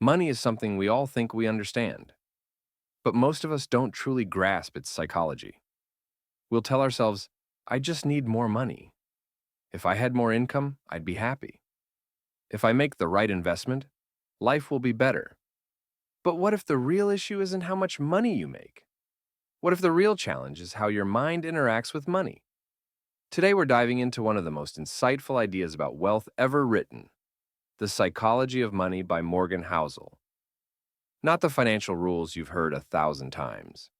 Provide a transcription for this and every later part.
Money is something we all think we understand, but most of us don't truly grasp its psychology. We'll tell ourselves, I just need more money. If I had more income, I'd be happy. If I make the right investment, life will be better. But what if the real issue isn't how much money you make? What if the real challenge is how your mind interacts with money? Today we're diving into one of the most insightful ideas about wealth ever written, The Psychology of Money by Morgan Housel. Not the financial rules you've heard 1,000 times,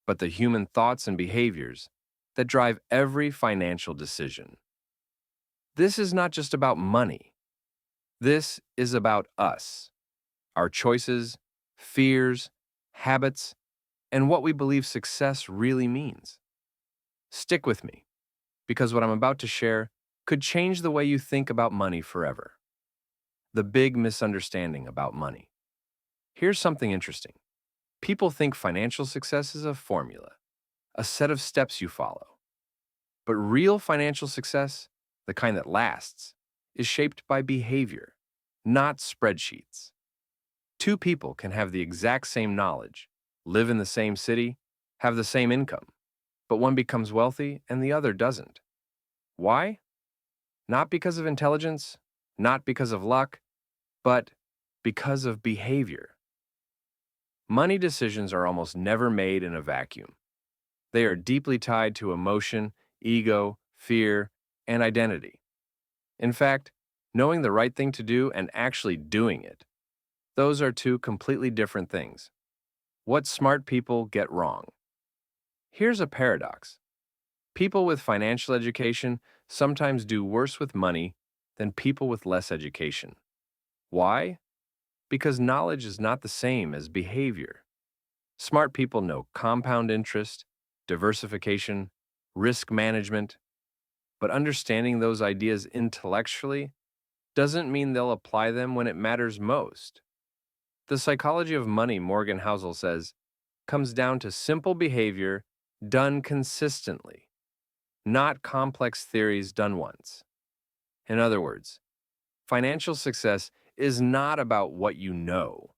but the human thoughts and behaviors that drive every financial decision. This is not just about money. This is about us, our choices, fears, habits, and what we believe success really means. Stick with me, because what I'm about to share could change the way you think about money forever. The big misunderstanding about money. Here's something interesting. People think financial success is a formula, a set of steps you follow. But real financial success, the kind that lasts, is shaped by behavior, not spreadsheets. Two people can have the exact same knowledge, live in the same city, have the same income, but one becomes wealthy and the other doesn't. Why? Not because of intelligence, not because of luck, but because of behavior. Money decisions are almost never made in a vacuum. They are deeply tied to emotion, ego, fear, and identity. In fact, knowing the right thing to do and actually doing it, those are two completely different things. What smart people get wrong. Here's a paradox. People with financial education sometimes do worse with money than people with less education. Why? Because knowledge is not the same as behavior. Smart people know compound interest, diversification, risk management, but understanding those ideas intellectually doesn't mean they'll apply them when it matters most. The psychology of money, Morgan Housel says, comes down to simple behavior done consistently, not complex theories done once. In other words, financial success is not about what you know,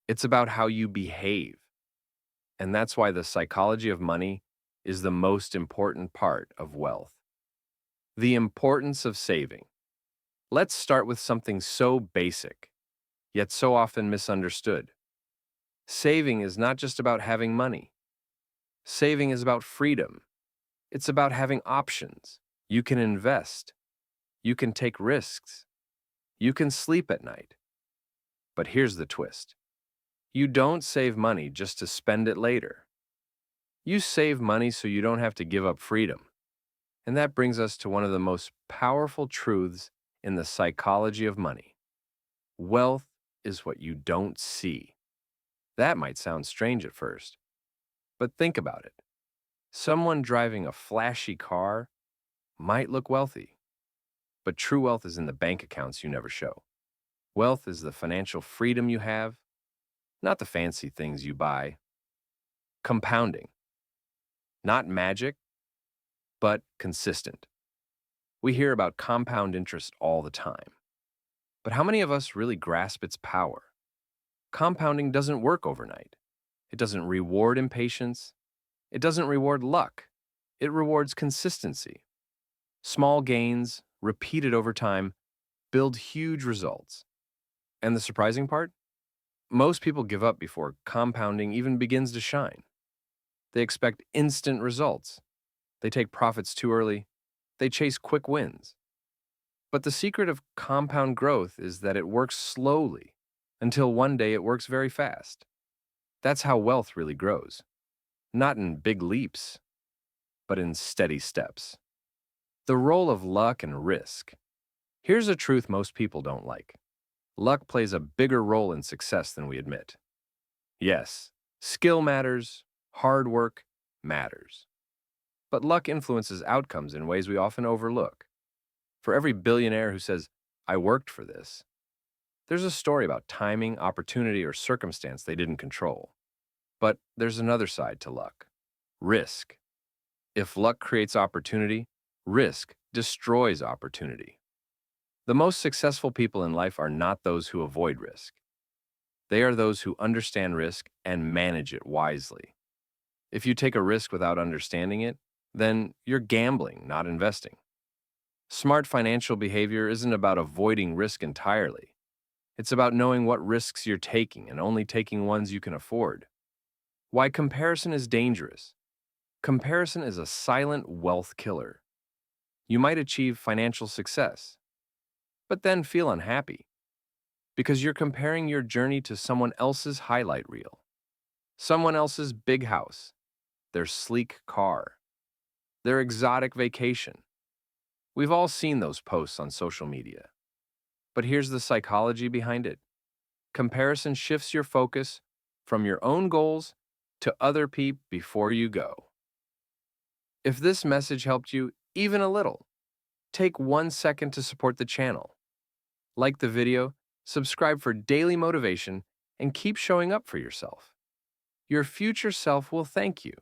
it's about how you behave. And that's why the psychology of money is the most important part of wealth. The importance of saving. Let's start with something so basic, yet so often misunderstood. Saving is not just about having money. Saving is about freedom. It's about having options. You can invest. You can take risks. You can sleep at night. But here's the twist. You don't save money just to spend it later. You save money so you don't have to give up freedom. And that brings us to one of the most powerful truths in the psychology of money. Wealth is what you don't see. That might sound strange at first, but think about it. Someone driving a flashy car might look wealthy, but true wealth is in the bank accounts you never show. Wealth is the financial freedom you have, not the fancy things you buy. Compounding. Not magic, but consistent. We hear about compound interest all the time. But how many of us really grasp its power? Compounding doesn't work overnight. It doesn't reward impatience. It doesn't reward luck. It rewards consistency. Small gains, repeated over time, build huge results. And the surprising part? Most people give up before compounding even begins to shine. They expect instant results. They take profits too early. They chase quick wins. But the secret of compound growth is that it works slowly until one day it works very fast. That's how wealth really grows. Not in big leaps, but in steady steps. The role of luck and risk. Here's a truth most people don't like. Luck plays a bigger role in success than we admit. Yes, skill matters, hard work matters. But luck influences outcomes in ways we often overlook. For every billionaire who says, I worked for this, there's a story about timing, opportunity, or circumstance they didn't control. But there's another side to luck. Risk. If luck creates opportunity, risk destroys opportunity. The most successful people in life are not those who avoid risk. They are those who understand risk and manage it wisely. If you take a risk without understanding it, then you're gambling, not investing. Smart financial behavior isn't about avoiding risk entirely. It's about knowing what risks you're taking and only taking ones you can afford. Why comparison is dangerous. Comparison is a silent wealth killer. You might achieve financial success, but then feel unhappy because you're comparing your journey to someone else's highlight reel, someone else's big house, their sleek car, their exotic vacation. We've all seen those posts on social media. But here's the psychology behind it. Comparison shifts your focus from your own goals to other people before you go. If this message helped you even a little, take 1 second to support the channel. Like the video, subscribe for daily motivation, and keep showing up for yourself. Your future self will thank you.